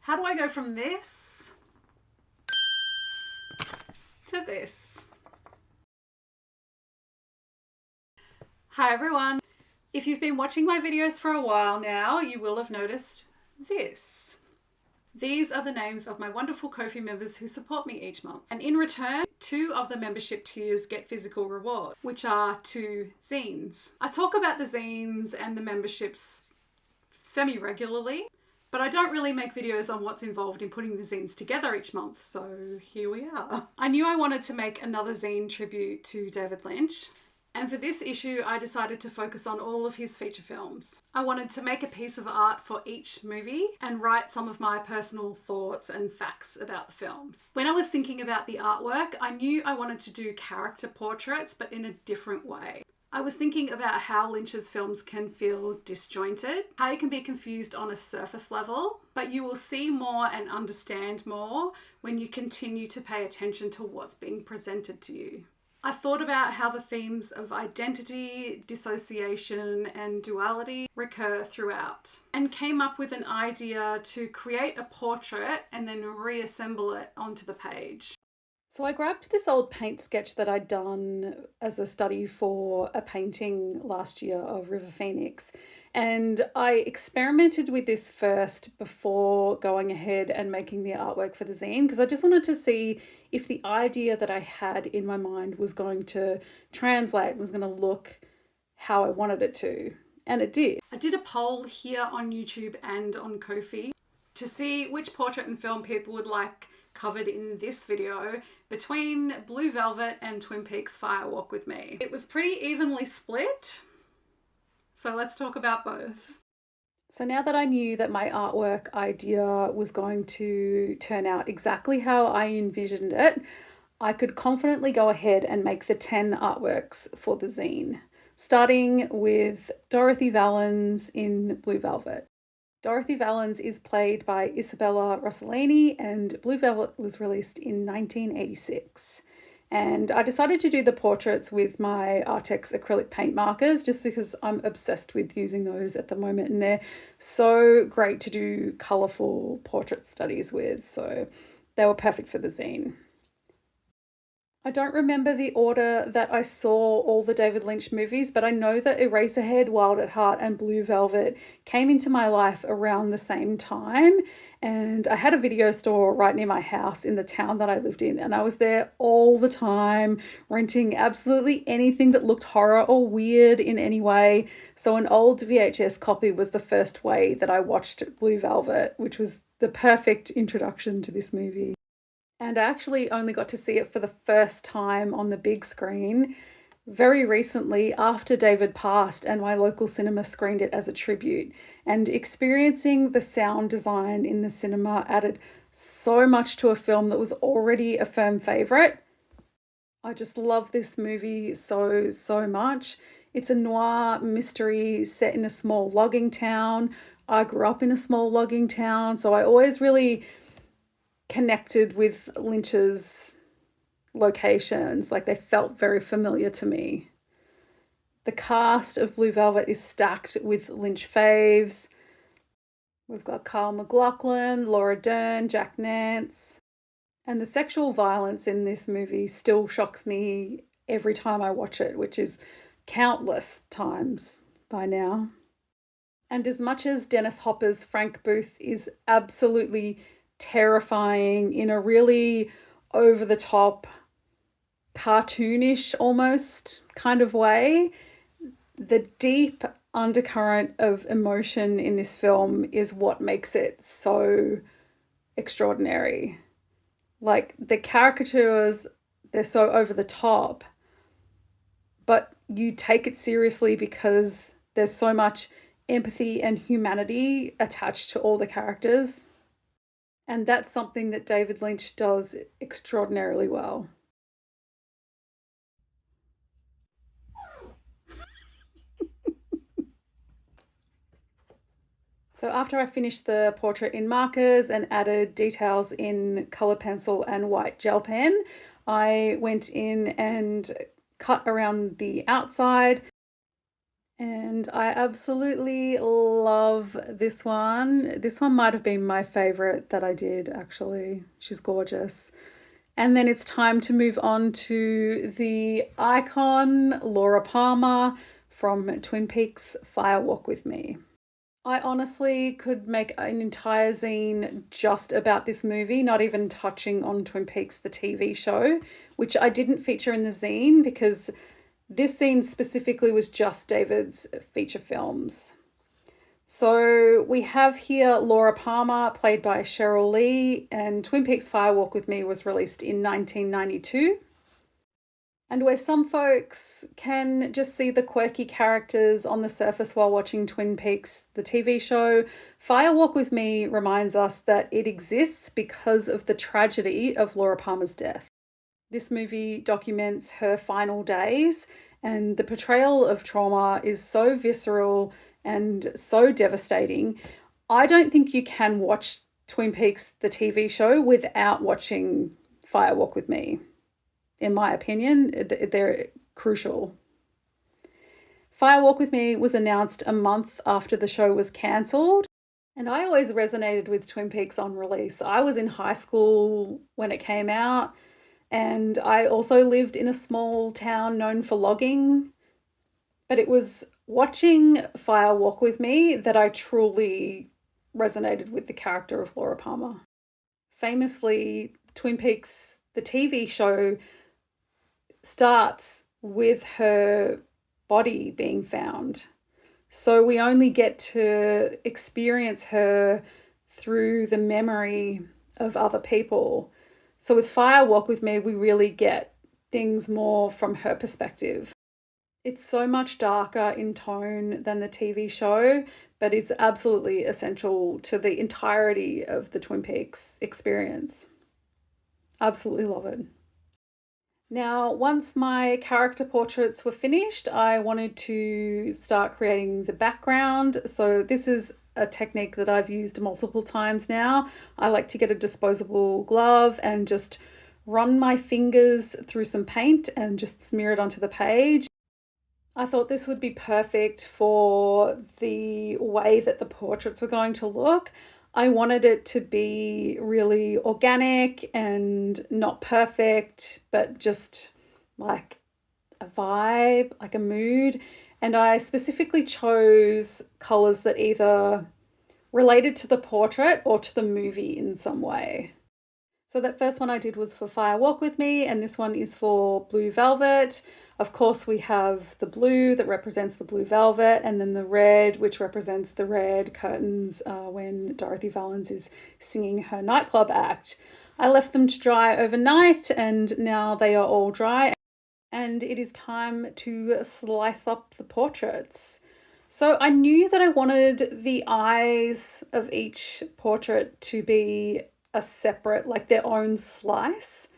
How do I go from this to this? Hi everyone. If you've been watching my videos for a while now, you will have noticed this. These are the names of my wonderful Ko-fi members who support me each month. And in return, 2 of the membership tiers get physical rewards, which are 2 zines. I talk about the zines and the memberships semi-regularly, but I don't really make videos on what's involved in putting the zines together each month, so here we are. I knew I wanted to make another zine tribute to David Lynch. And for this issue, I decided to focus on all of his feature films. I wanted to make a piece of art for each movie and write some of my personal thoughts and facts about the films. When I was thinking about the artwork, I knew I wanted to do character portraits, but in a different way. I was thinking about how Lynch's films can feel disjointed, how you can be confused on a surface level, but you will see more and understand more when you continue to pay attention to what's being presented to you. I thought about how the themes of identity, dissociation, and duality recur throughout, and came up with an idea to create a portrait and then reassemble it onto the page. So I grabbed this old paint sketch that I'd done as a study for a painting last year of River Phoenix, and I experimented with this first before going ahead and making the artwork for the zine, because I just wanted to see if the idea that I had in my mind was going to translate, was going to look how I wanted it to, and it did. I did a poll here on YouTube and on Ko-fi to see which portrait and film people would like covered in this video between Blue Velvet and Twin Peaks Fire Walk with Me. It was pretty evenly split, so let's talk about both. So now that I knew that my artwork idea was going to turn out exactly how I envisioned it, I could confidently go ahead and make the 10 artworks for the zine, starting with Dorothy Valens in Blue Velvet. Dorothy Valens is played by Isabella Rossellini, and Blue Velvet was released in 1986. And I decided to do the portraits with my Arrtx acrylic paint markers just because I'm obsessed with using those at the moment, and they're so great to do colourful portrait studies with, so they were perfect for the zine. I don't remember the order that I saw all the David Lynch movies, but I know that Eraserhead, Wild at Heart, and Blue Velvet came into my life around the same time. And I had a video store right near my house in the town that I lived in, and I was there all the time, renting absolutely anything that looked horror or weird in any way. So an old VHS copy was the first way that I watched Blue Velvet, which was the perfect introduction to this movie. And I actually only got to see it for the first time on the big screen very recently after David passed, and my local cinema screened it as a tribute. And experiencing the sound design in the cinema added so much to a film that was already a firm favourite. I just love this movie so much. It's a noir mystery set in a small logging town. I grew up in a small logging town, so I always really connected with Lynch's locations, like they felt very familiar to me. The cast of Blue Velvet is stacked with Lynch faves. We've got Kyle MacLachlan, Laura Dern, Jack Nance, and the sexual violence in this movie still shocks me every time I watch it, which is countless times by now. And as much as Dennis Hopper's Frank Booth is absolutely terrifying in a really over-the-top, cartoonish almost kind of way, the deep undercurrent of emotion in this film is what makes it so extraordinary. Like, the caricatures, they're so over the top, but you take it seriously because there's so much empathy and humanity attached to all the characters. And that's something that David Lynch does extraordinarily well. So after I finished the portrait in markers and added details in colour pencil and white gel pen, I went in and cut around the outside And I absolutely love this one. This one might have been my favorite that I did, actually. She's gorgeous. And then it's time to move on to the icon, Laura Palmer from Twin Peaks Fire Walk With Me. I honestly could make an entire zine just about this movie, not even touching on Twin Peaks, the TV show, which I didn't feature in the zine because this scene specifically was just David's feature films. So we have here Laura Palmer, played by Cheryl Lee, and Twin Peaks Fire Walk With Me was released in 1992. And where some folks can just see the quirky characters on the surface while watching Twin Peaks, the TV show, Fire Walk With Me reminds us that it exists because of the tragedy of Laura Palmer's death. This movie documents her final days, and the portrayal of trauma is so visceral and so devastating. I don't think you can watch Twin Peaks, the TV show, without watching Fire Walk With Me. In my opinion, they're crucial. Fire Walk With Me was announced a month after the show was cancelled, and I always resonated with Twin Peaks on release. I was in high school when it came out, and I also lived in a small town known for logging. But it was watching Fire Walk With Me that I truly resonated with the character of Laura Palmer. Famously, Twin Peaks, the TV show, starts with her body being found. So we only get to experience her through the memory of other people. So with Fire Walk With Me, we really get things more from her perspective. It's so much darker in tone than the TV show, but it's absolutely essential to the entirety of the Twin Peaks experience. Absolutely love it. Now, once my character portraits were finished, I wanted to start creating the background. So this is a technique that I've used multiple times now. I like to get a disposable glove and just run my fingers through some paint and just smear it onto the page. I thought this would be perfect for the way that the portraits were going to look. I wanted it to be really organic and not perfect, but just like a vibe, like a mood. And I specifically chose colors that either related to the portrait or to the movie in some way. So that first one I did was for Fire Walk With Me, and this one is for Blue Velvet. Of course, we have the blue that represents the blue velvet, and then the red, which represents the red curtains when Dorothy Valens is singing her nightclub act. I left them to dry overnight, and now they are all dry, and it is time to slice up the portraits. So I knew that I wanted the eyes of each portrait to be a separate, like their own slice.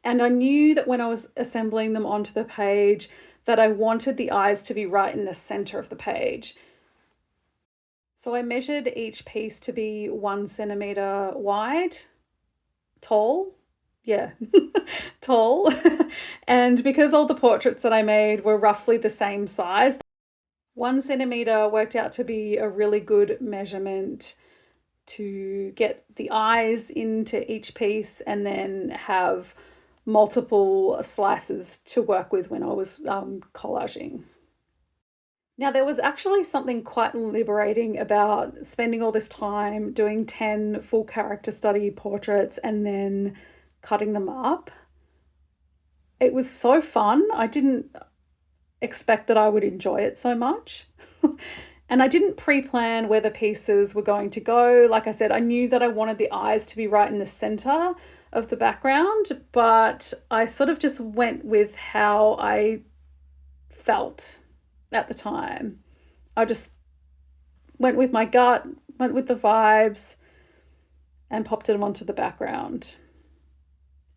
And I knew that when I was assembling them onto the page that I wanted the eyes to be right in the center of the page. So I measured each piece to be 1 centimeter wide, tall, yeah, tall. And because all the portraits that I made were roughly the same size, 1 centimeter worked out to be a really good measurement to get the eyes into each piece and then have multiple slices to work with when I was collaging. Now, there was actually something quite liberating about spending all this time doing 10 full character study portraits and then cutting them up. It was so fun. I didn't expect that I would enjoy it so much. And I didn't pre-plan where the pieces were going to go. Like I said, I knew that I wanted the eyes to be right in the center of the background, but I sort of just went with how I felt at the time. I just went with my gut, went with the vibes, and popped them onto the background.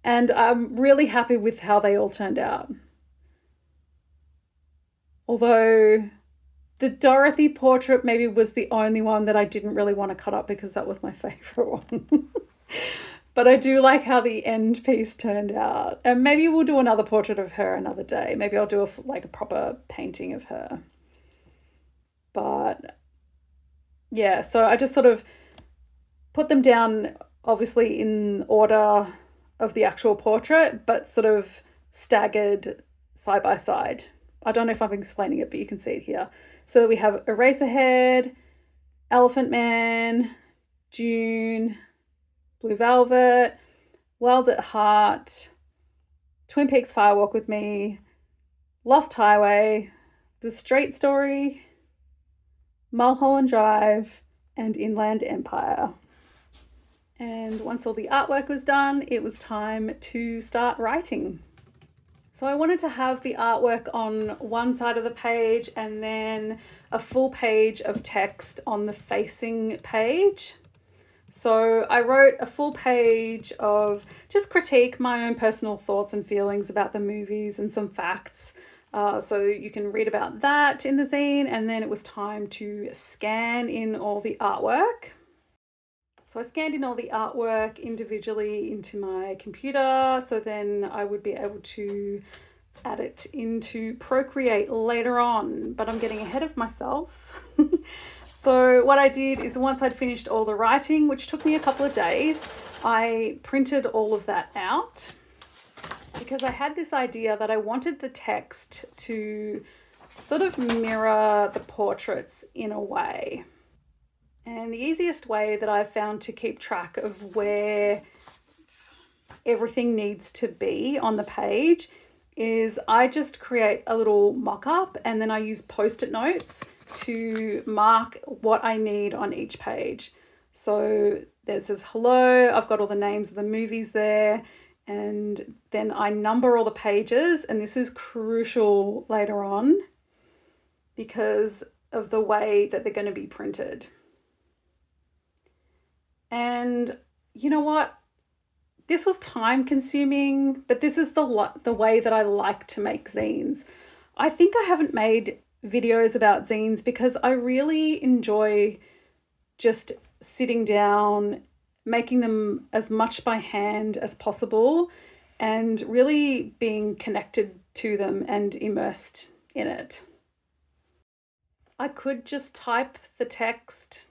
And I'm really happy with how they all turned out. Although the Dorothy portrait maybe was the only one that I didn't really want to cut up because that was my favorite one. But I do like how the end piece turned out. And maybe we'll do another portrait of her another day. Maybe I'll do a proper painting of her. But yeah, so I just sort of put them down obviously in order of the actual portrait, but sort of staggered side by side. I don't know if I'm explaining it, but you can see it here. So we have Eraserhead, Elephant Man, June, Blue Velvet, Wild at Heart, Twin Peaks Fire Walk with Me, Lost Highway, The Street Story, Mulholland Drive, and Inland Empire. And once all the artwork was done, it was time to start writing. So I wanted to have the artwork on one side of the page and then a full page of text on the facing page. So I wrote a full page of just critique, my own personal thoughts and feelings about the movies and some facts. So you can read about that in the zine, and then it was time to scan in all the artwork. So I scanned in all the artwork individually into my computer, so then I would be able to add it into Procreate later on, but I'm getting ahead of myself. So what I did is once I'd finished all the writing, which took me a couple of days, I printed all of that out because I had this idea that I wanted the text to sort of mirror the portraits in a way. And the easiest way that I've found to keep track of where everything needs to be on the page is I just create a little mock-up and then I use post-it notes to mark what I need on each page. So there says hello, I've got all the names of the movies there, and then I number all the pages, and this is crucial later on because of the way that they're going to be printed. And you know what? This was time consuming, but this is the way that I like to make zines. I think I haven't made videos about zines because I really enjoy just sitting down, making them as much by hand as possible, and really being connected to them and immersed in it. I could just type the text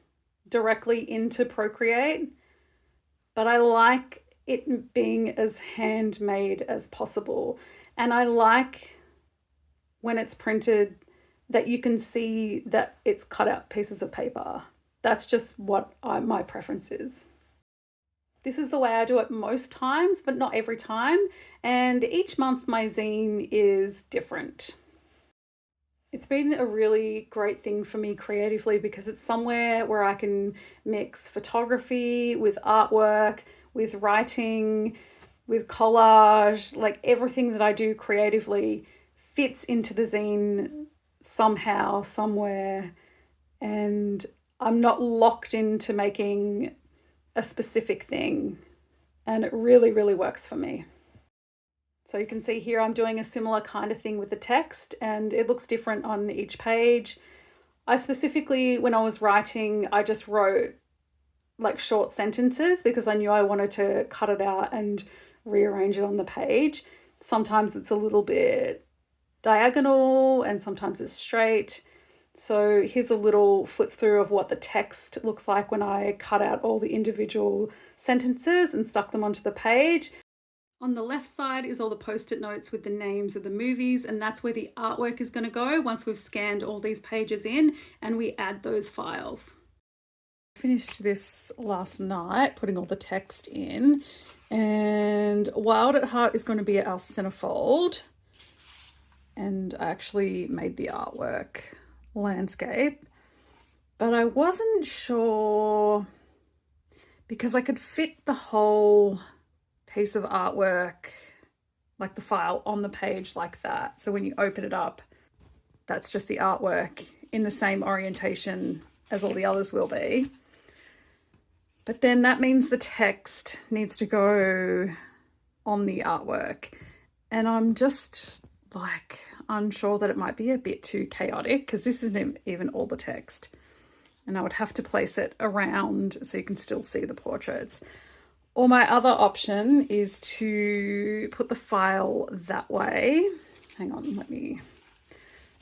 directly into Procreate, but I like it being as handmade as possible. And I like when it's printed that you can see that it's cut out pieces of paper. That's just what my preference is. This is the way I do it most times, but not every time. And each month my zine is different. It's been a really great thing for me creatively because it's somewhere where I can mix photography with artwork, with writing, with collage, like everything that I do creatively fits into the zine somehow, somewhere, and I'm not locked into making a specific thing, and it really, really works for me. So you can see here I'm doing a similar kind of thing with the text, and it looks different on each page. I specifically, when I was writing, I just wrote like short sentences because I knew I wanted to cut it out and rearrange it on the page. Sometimes it's a little bit diagonal and sometimes it's straight. So here's a little flip through of what the text looks like when I cut out all the individual sentences and stuck them onto the page. On the left side is all the post-it notes with the names of the movies, and that's where the artwork is going to go once we've scanned all these pages in and we add those files. Finished this last night, putting all the text in, and Wild at Heart is going to be our centerfold, and I actually made the artwork landscape, but I wasn't sure because I could fit the whole piece of artwork, like the file, on the page like that. So when you open it up, that's just the artwork in the same orientation as all the others will be. But then that means the text needs to go on the artwork. And I'm just like unsure that it might be a bit too chaotic because this isn't even all the text. And I would have to place it around so you can still see the portraits. Or my other option is to put the file that way. Hang on,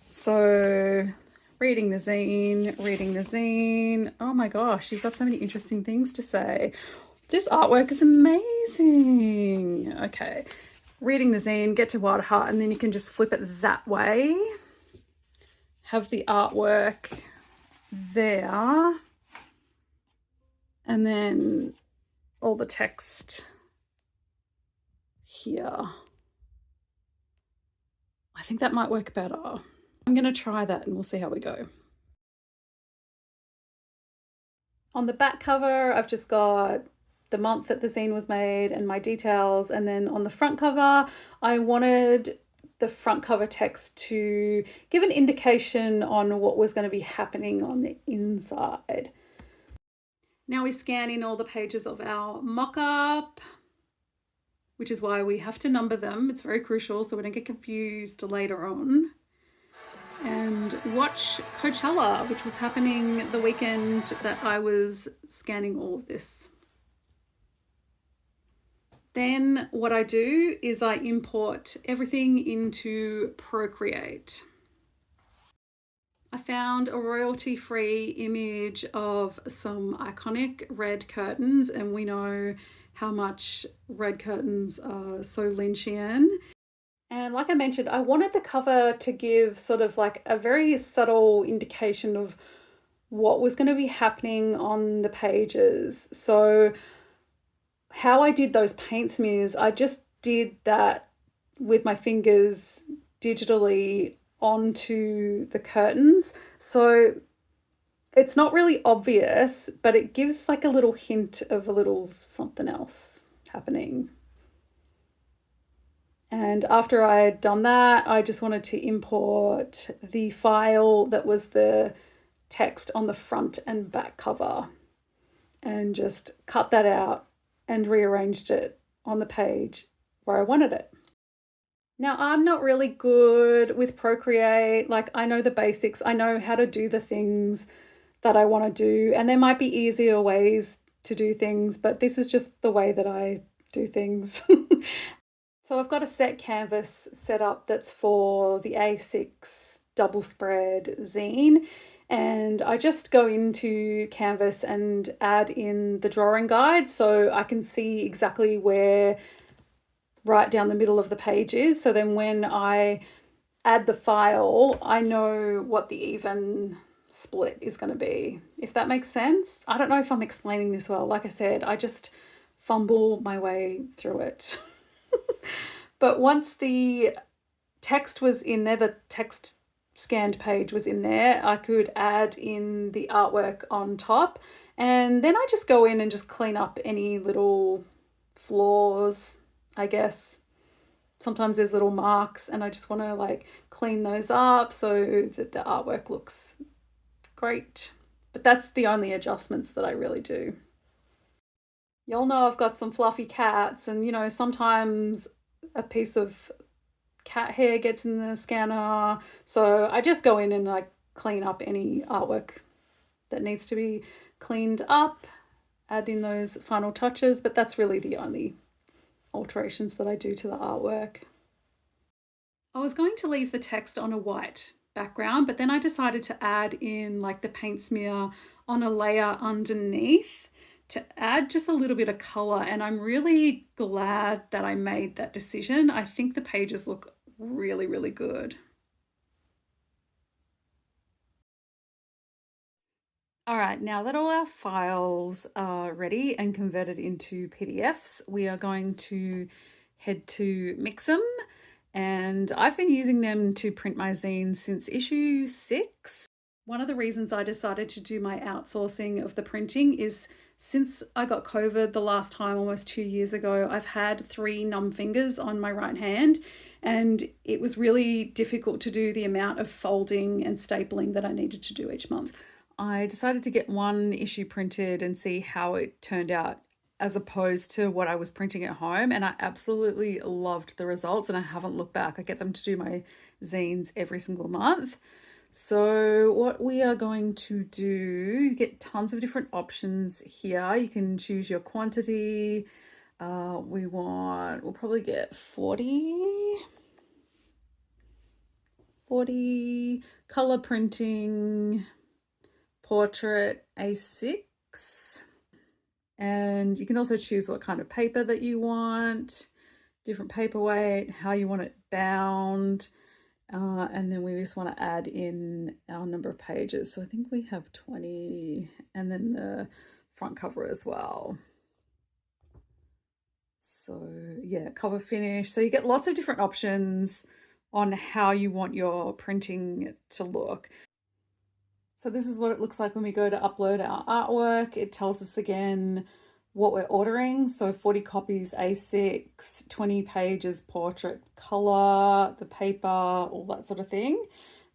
so Reading the zine, reading the zine. Oh my gosh, you've got so many interesting things to say. This artwork is amazing. Okay, reading the zine, get to watercolor, and then you can just flip it that way. Have the artwork there. And then all the text here. I think that might work better. I'm going to try that and we'll see how we go. On the back cover, I've just got the month that the zine was made and my details. And then on the front cover, I wanted the front cover text to give an indication on what was going to be happening on the inside. Now we scan in all the pages of our mock-up, which is why we have to number them. It's very crucial so we don't get confused later on. And watch Coachella, which was happening the weekend that I was scanning all of this. Then what I do is I import everything into Procreate. I found a royalty-free image of some iconic red curtains, and we know how much red curtains are so Lynchian. And like I mentioned, I wanted the cover to give sort of like a very subtle indication of what was going to be happening on the pages. So how I did those paint smears, I just did that with my fingers digitally onto the curtains. So it's not really obvious, but it gives like a little hint of a little something else happening. And after I had done that, I just wanted to import the file that was the text on the front and back cover and just cut that out and rearranged it on the page where I wanted it. Now, I'm not really good with Procreate. Like, I know the basics. I know how to do the things that I want to do, and there might be easier ways to do things, but this is just the way that I do things. So I've got a set canvas set up that's for the A6 double spread zine, and I just go into Canvas and add in the drawing guide so I can see exactly where right down the middle of the page is. So then when I add the file, I know what the even split is going to be, if that makes sense. I don't know if I'm explaining this well. Like I said, I just fumble my way through it. But once the text was in there, the text scanned page was in there, I could add in the artwork on top. And then I just go in and just clean up any little flaws, I guess. Sometimes there's little marks and I just want to like clean those up so that the artwork looks great. But that's the only adjustments that I really do. Y'all know I've got some fluffy cats, and you know, sometimes a piece of cat hair gets in the scanner. So I just go in and like clean up any artwork that needs to be cleaned up, add in those final touches, but that's really the only alterations that I do to the artwork. I was going to leave the text on a white background, but then I decided to add in like the paint smear on a layer underneath to add just a little bit of color, and I'm really glad that I made that decision. I think the pages look really, really good. All right, now that all our files are ready and converted into PDFs, we are going to head to Mix'em, and I've been using them to print my zines since issue 6. One of the reasons I decided to do my outsourcing of the printing is since I got COVID the last time, almost 2 years ago, I've had 3 numb fingers on my right hand, and it was really difficult to do the amount of folding and stapling that I needed to do each month. I decided to get one issue printed and see how it turned out as opposed to what I was printing at home, and I absolutely loved the results and I haven't looked back. I get them to do my zines every single month. So what we are going to do, you get tons of different options here. You can choose your quantity. We'll probably get 40 40, color printing, portrait A6. And you can also choose what kind of paper that you want, different paper weight, how you want it bound. And then we just want to add in our number of pages. So I think we have 20, and then the front cover as well. So yeah, cover finish. So you get lots of different options on how you want your printing to look. So this is what it looks like when we go to upload our artwork. It tells us again what we're ordering. So 40 copies A6, 20 pages portrait color, the paper, all that sort of thing.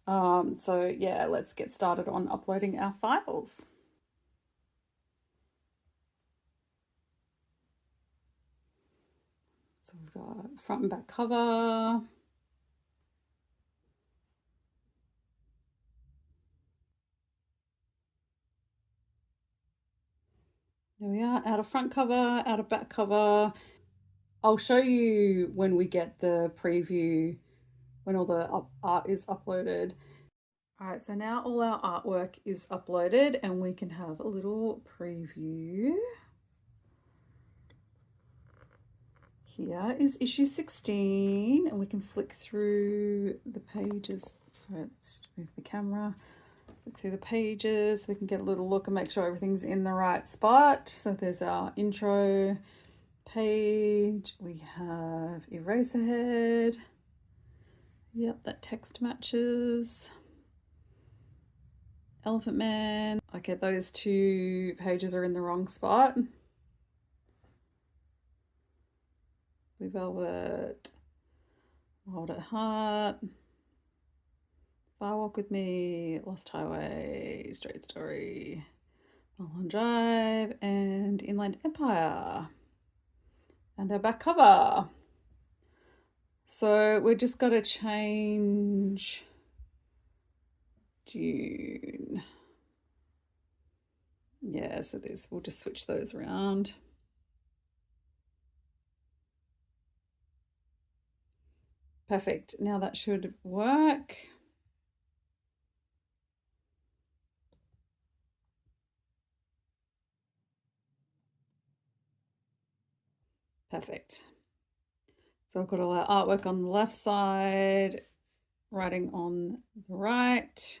So yeah, let's get started on uploading our files. So we've got front and back cover. There we are, outer front cover, outer back cover. I'll show you when we get the preview, when all the art is uploaded. All right, so now all our artwork is uploaded and we can have a little preview. Here is issue 16 and we can flick through the pages. So let's move the camera. Look through the pages, we can get a little look and make sure everything's in the right spot. So there's our intro page, we have Eraserhead. Yep, that text matches. Elephant Man. Okay, those two pages are in the wrong spot. Blue Velvet, Wild at Heart, Far Walk with Me, Lost Highway, Straight Story, Mulholland Drive, and Inland Empire. And our back cover. So we're just got to change Dune. Yeah, so we'll just switch those around. Perfect. Now that should work. Perfect. So I've got all our artwork on the left side, writing on the right.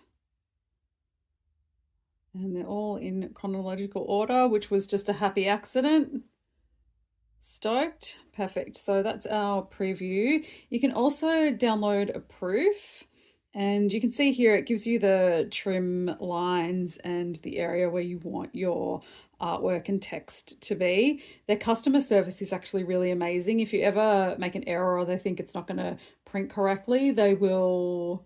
And they're all in chronological order, which was just a happy accident. Stoked. Perfect. So that's our preview. You can also download a proof, and you can see here it gives you the trim lines and the area where you want your artwork and text to be. Their customer service is actually really amazing. If you ever make an error or they think it's not going to print correctly, they will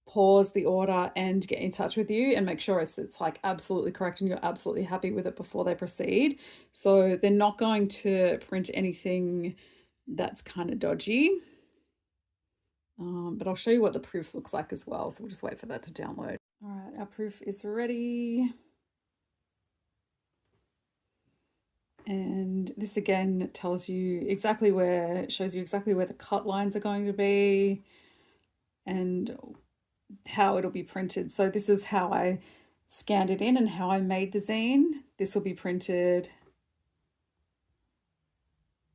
pause the order and get in touch with you and make sure it's like absolutely correct and you're absolutely happy with it before they proceed. So they're not going to print anything that's kind of dodgy. But I'll show you what the proof looks like as well. So we'll just wait for that to download. All right, our proof is ready. And this again tells you exactly where, shows you exactly where the cut lines are going to be and how it'll be printed. So this is how I scanned it in and how I made the zine. This will be printed.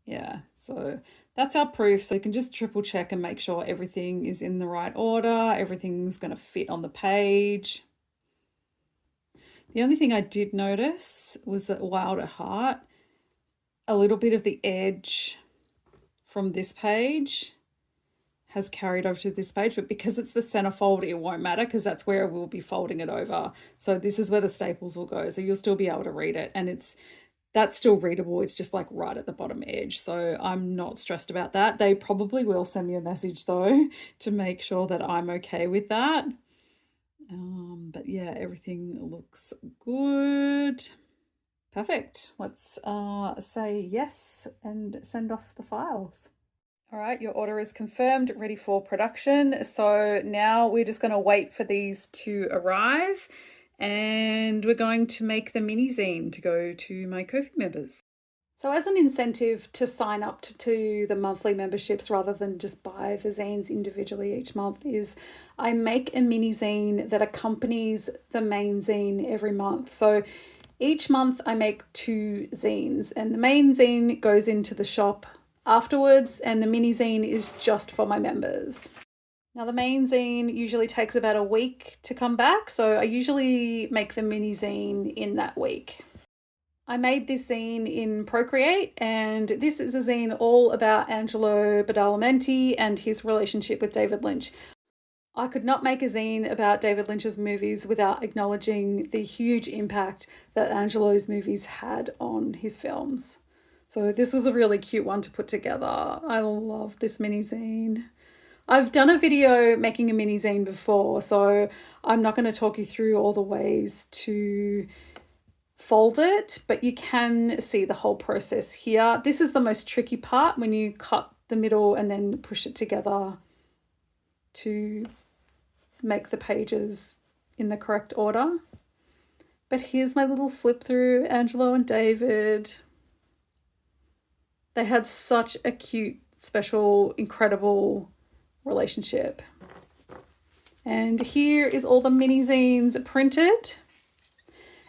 Yeah, so that's our proof. So you can just triple check and make sure everything is in the right order. Everything's going to fit on the page. The only thing I did notice was that Wild at Heart, a little bit of the edge from this page has carried over to this page, but because it's the centerfold, it won't matter because that's where we'll be folding it over. So this is where the staples will go. So you'll still be able to read it, and that's still readable. It's just like right at the bottom edge. So I'm not stressed about that. They probably will send me a message though to make sure that I'm okay with that. But yeah, everything looks good. Perfect. Let's say yes and send off the files. All right, your order is confirmed, ready for production. So now we're just going to wait for these to arrive, and we're going to make the mini zine to go to my Ko-fi members. So as an incentive to sign up to the monthly memberships rather than just buy the zines individually each month is I make a mini zine that accompanies the main zine every month. So each month I make 2 zines, and the main zine goes into the shop afterwards and the mini zine is just for my members. Now the main zine usually takes about a week to come back, so I usually make the mini zine in that week. I made this zine in Procreate, and this is a zine all about Angelo Badalamenti and his relationship with David Lynch. I could not make a zine about David Lynch's movies without acknowledging the huge impact that Angelo's movies had on his films. So this was a really cute one to put together. I love this mini zine. I've done a video making a mini zine before, so I'm not going to talk you through all the ways to fold it, but you can see the whole process here. This is the most tricky part, when you cut the middle and then push it together to make the pages in the correct order. But here's my little flip through Angelo and David. They had such a cute, special, incredible relationship. And here is all the mini zines printed.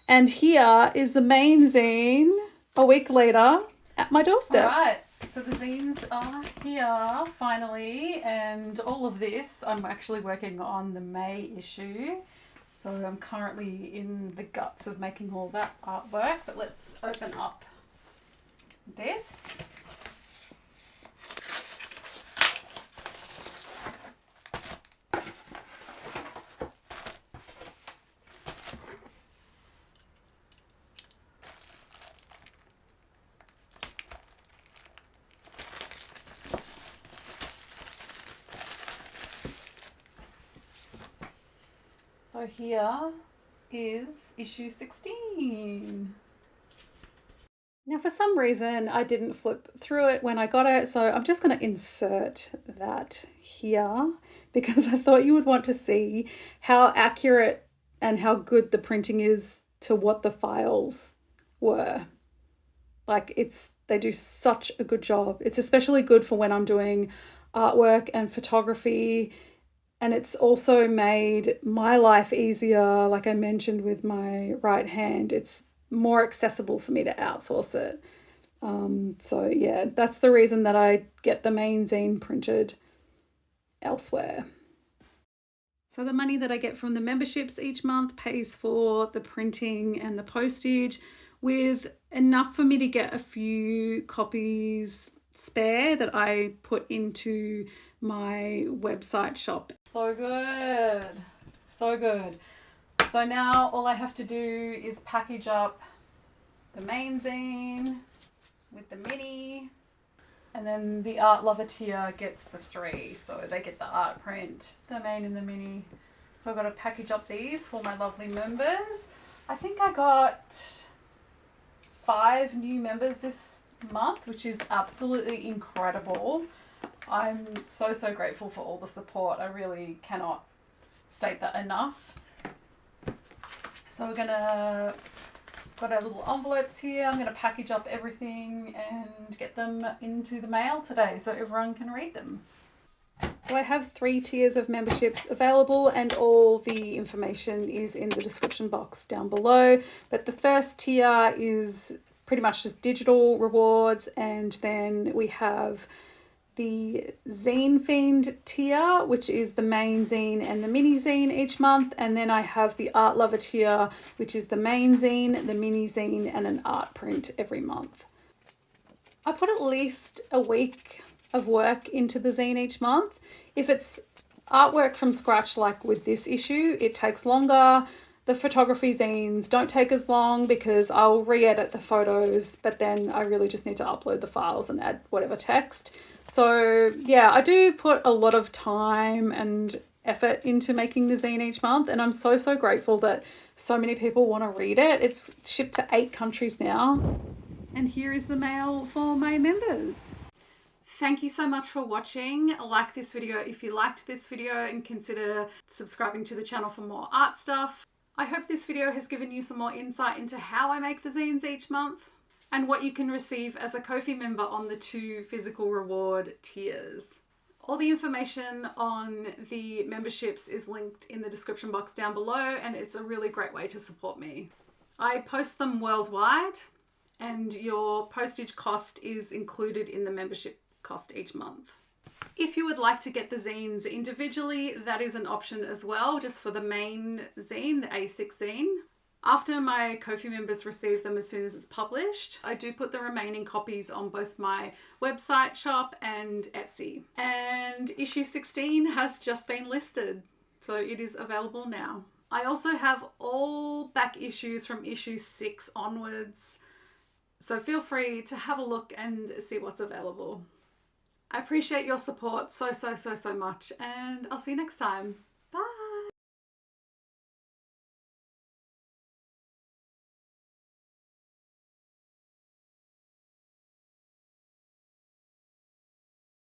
And here is the main zine a week later at my doorstep. All right, so the zines are here finally, and all of this, I'm actually working on the May issue. So I'm currently in the guts of making all that artwork, but let's open up this. So here is issue 16. Now for some reason I didn't flip through it when I got it, so I'm just going to insert that here because I thought you would want to see how accurate and how good the printing is to what the files were. Like they do such a good job. It's especially good for when I'm doing artwork and photography. And it's also made my life easier, like I mentioned with my right hand. It's more accessible for me to outsource it. So yeah, that's the reason that I get the main zine printed elsewhere. So the money that I get from the memberships each month pays for the printing and the postage, with enough for me to get a few copies spare that I put into my website shop. So good, so good. So now all I have to do is package up the main zine with the mini, and then the art lover tier gets the 3, so they get the art print, the main and the mini. So I've got to package up these for my lovely members. I think I got 5 new members this month, which is absolutely incredible. I'm so grateful for all the support. I really cannot state that enough. So we're gonna got our little envelopes here. I'm gonna package up everything and get them into the mail today so everyone can read them. So I have 3 tiers of memberships available, and all the information is in the description box down below. But the first tier is pretty much just digital rewards, and then we have the Zine Fiend tier, which is the main zine and the mini zine each month, and then I have the Art Lover tier, which is the main zine, the mini zine, and an art print every month. I put at least a week of work into the zine each month. If it's artwork from scratch like with this issue, it takes longer. The photography zines don't take as long because I'll re-edit the photos, but then I really just need to upload the files and add whatever text. So yeah, I do put a lot of time and effort into making the zine each month, and I'm so grateful that so many people want to read it. It's shipped to 8 countries now. And here is the mail for my members. Thank you so much for watching. Like this video if you liked this video, and consider subscribing to the channel for more art stuff. I hope this video has given you some more insight into how I make the zines each month. and what you can receive as a Ko-fi member on the 2 physical reward tiers. All the information on the memberships is linked in the description box down below, and it's a really great way to support me. I post them worldwide, and your postage cost is included in the membership cost each month. If you would like to get the zines individually, that is an option as well, just for the main zine, the A6 zine. After my Ko-fi members receive them as soon as it's published, I do put the remaining copies on both my website shop and Etsy. And issue 16 has just been listed, so it is available now. I also have all back issues from issue 6 onwards, so feel free to have a look and see what's available. I appreciate your support so much, and I'll see you next time.